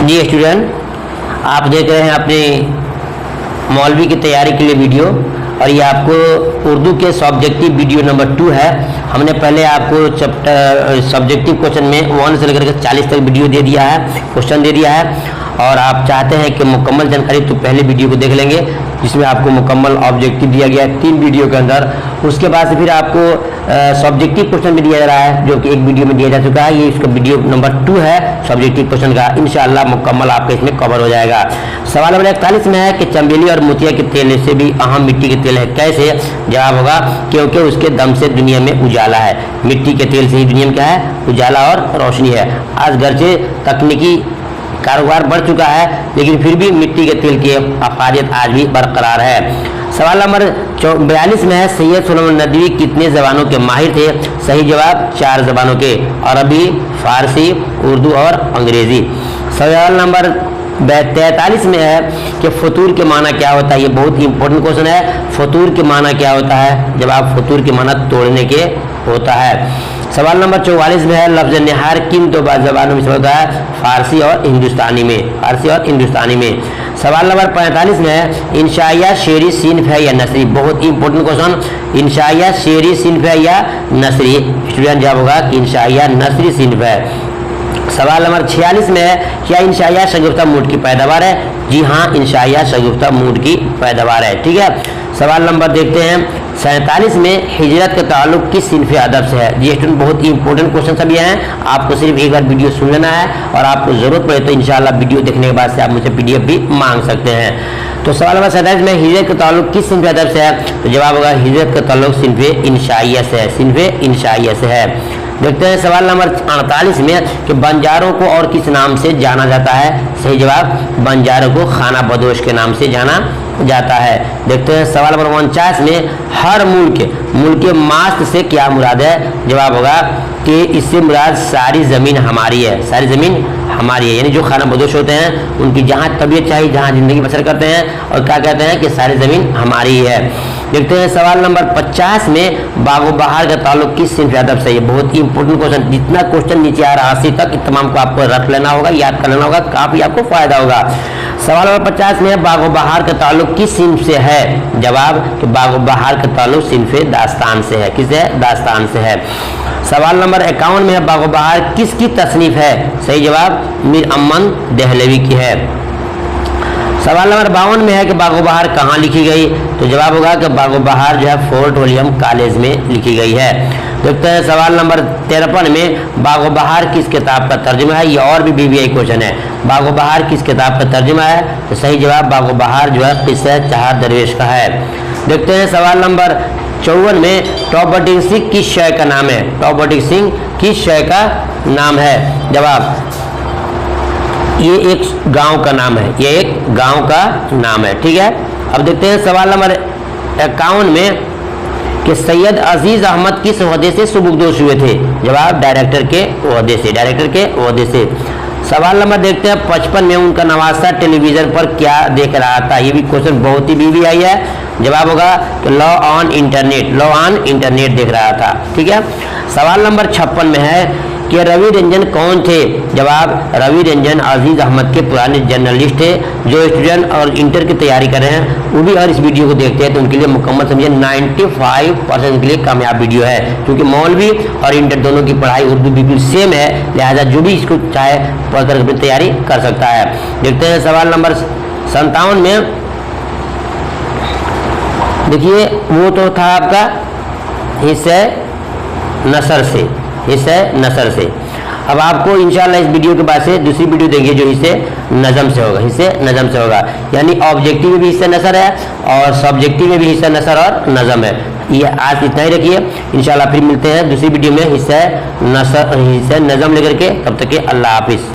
जी student, आप देख रहे हैं अपने मौलवी की तैयारी के लिए वीडियो, और ये आपको उर्दू के सब्जेक्टिव वीडियो नंबर 2 है। हमने पहले आपको चैप्टर सब्जेक्टिव क्वेश्चन में 1 से लेकर के 40 तक वीडियो दे दिया है, क्वेश्चन दे दिया है, और आप चाहते हैं कि मुकम्मल जानकारी तो पहले वीडियो को देख लेंगे जिसमें आपको मुकम्मल ऑब्जेक्टिव दिया गया है 3 वीडियो के अंदर। उसके बाद से फिर आपको सब्जेक्टिव क्वेश्चन भी दिया जा रहा है जो कि एक वीडियो में दिया जा चुका है। ये इसका वीडियो नंबर 2 है सब्जेक्टिव क्वेश्चन का। इंशाअल्लाह मुकम्मल आपका इसमें कवर हो जाएगा। सवाल नंबर 41 में है कि चमेली और मोतिया के तेल से भी अहम मिट्टी के तेल है, कैसे? जवाब होगा क्योंकि उसके दम से दुनिया में उजाला है। मिट्टी के तेल से ही दुनिया में क्या है? उजाला और रोशनी है। आज घर से तकनीकी कारोबार बढ़ चुका है, लेकिन फिर भी मिट्टी के तेल की अफादियत आज भी बरकरार है। सवाल नंबर 42 में है सैयद सुलेमान नदवी कितने ज़बानों के माहिर थे? सही जवाब 4 ज़बानों के, अरबी, फारसी, उर्दू और अंग्रेज़ी। सवाल नंबर 43 में है कि फतूर के माना क्या होता है? ये बहुत ही इंपॉर्टेंट क्वेश्चन है। फतूर के माना क्या होता है? जवाब फतूर के माना तोड़ने के होता है। सवाल नंबर 44 में है लफ्ज़ निहार किन 2 ज़बानों में से होता है? फारसी और हिंदुस्तानी में, फारसी और हिंदुस्तानी में। सवाल नंबर 45 में है इंशाइया शेरी सिन्फ है या नसरी? बहुत ही इंपॉर्टेंट क्वेश्चन। इंशाइया शेरी सिन्फ है या नसरी? स्टूडेंट जवाब होगा कि इंशाइया नसरी सिन्फ है। सवाल नंबर 46 में है क्या इंशाइया शगुफ्ता मूड की पैदावार है? जी हाँ, इंशाइया शगुफ्ता मूड की पैदावार है। ठीक है। सवाल नंबर देखते हैं 47 में हिजरत का ताल्लुक किस सिन्फ़े अदब से है? जी स्टूडेंट बहुत ही इंपॉर्टेंट क्वेश्चन सभी हैं, आपको सिर्फ एक बार वीडियो सुन लेना है, और आपको ज़रूरत पड़े तो इंशाल्लाह वीडियो देखने के बाद से आप मुझसे PDF भी मांग सकते हैं। तो सवाल नंबर 47 में हिजरत का ताल्लुक किस सिन्फ़े अदब से है? तो जवाब होगा हिजरत का ताल्लुक सिन्फ़े इंशाइया से है, सिन्फ़े इंशाइया से है। देखते हैं सवाल नंबर 48 में कि बंजारों को और किस नाम से जाना जाता है? सही जवाब बंजारों को खाना बदोश के नाम से जाना जाता है। देखते हैं सवाल नंबर 49 में हर मुल्क मास्त से क्या मुराद है? जवाब होगा कि इससे मुराद सारी ज़मीन हमारी है, सारी ज़मीन हमारी है, यानी जो खाना बदोश होते हैं उनकी जहाँ तबीयत चाहिए, जहाँ ज़िंदगी बसर करते हैं, और क्या कहते हैं कि सारी ज़मीन हमारी है। देखते हैं सवाल नंबर 50 में बागो बहार का ताल्लुक किस सिन्फ़ अदब से? ये बहुत ही इंपॉर्टेंट क्वेश्चन। जितना क्वेश्चन नीचे आ रहा है 80 तक, तमाम को आपको रख लेना होगा, याद कर लेना होगा, काफ़ी आपको फायदा होगा। सवाल नंबर 50 में बागो बहार का ताल्लुक किस सिन्फ से है? जवाब कि बागो बहार का ताल्लुक सिन्फ़े दास्तान से है। किससे? दास्तान से है। सवाल नंबर 51 में है बागो बहार किसकी तसनीफ है? सही जवाब मीर अमन दहलवी की है। सवाल नंबर 52 में है कि बागो बहार कहाँ लिखी गई? तो जवाब होगा कि बागो बहार जो है फोर्ट विलियम कॉलेज में लिखी गई है। देखते हैं सवाल नंबर 53 में बागो बहार किस किताब का तर्जुमा है? ये और भी BBI क्वेश्चन है। बागो बहार किस किताब का तर्जुमा है? तो सही जवाब बागो बहार जो है किस्सा चार दरवेश का है। देखते हैं सवाल नंबर 54 में टॉप बटिंग सिंह किस शय का नाम है? टॉप बटिंग सिंह किस शय का नाम है? जवाब ये एक गांव का नाम है, ये एक गांव का नाम है। ठीक है। अब देखते हैं सवाल नंबर 51 में कि सैयद अजीज अहमद किस ओहदे से सुबुकदोश हुए थे? जवाब डायरेक्टर के ओहदे से, डायरेक्टर के ओहदे से। सवाल नंबर देखते हैं 55 में उनका नवासा टेलीविजन पर क्या देख रहा था? ये भी क्वेश्चन बहुत ही BBI है। जवाब होगा कि लॉ ऑन इंटरनेट देख रहा था। ठीक है। सवाल नंबर 56 में है कि रवि रंजन कौन थे? जवाब रवि रंजन अजीज अहमद के पुराने जर्नलिस्ट थे। जो स्टूडेंट और इंटर की तैयारी कर रहे हैं वो भी अगर इस वीडियो को देखते हैं तो उनके लिए मुकम्मल समझिए 95% के लिए कामयाब वीडियो है, क्योंकि मौलवी और इंटर दोनों की पढ़ाई उर्दू बिल्कुल सेम है, लिहाजा जो भी इसको चाहे पढ़कर अपनी तैयारी कर सकता है। देखते हैं सवाल नंबर 57 में, देखिए वो तो था आपका हिस्से नसर से। अब आपको इंशाल्लाह इस वीडियो के बाद से दूसरी वीडियो देंगे जो हिस्से नज़म से होगा, यानी ऑब्जेक्टिव में भी हिस्से नसर है और सब्जेक्टिव में भी हिस्सा नसर और नज़म है। ये आज इतना ही रखिए, इंशाल्लाह फिर मिलते हैं दूसरी वीडियो में हिस्सा नज़म लेकर के। तब तक के अल्लाह हाफिज़।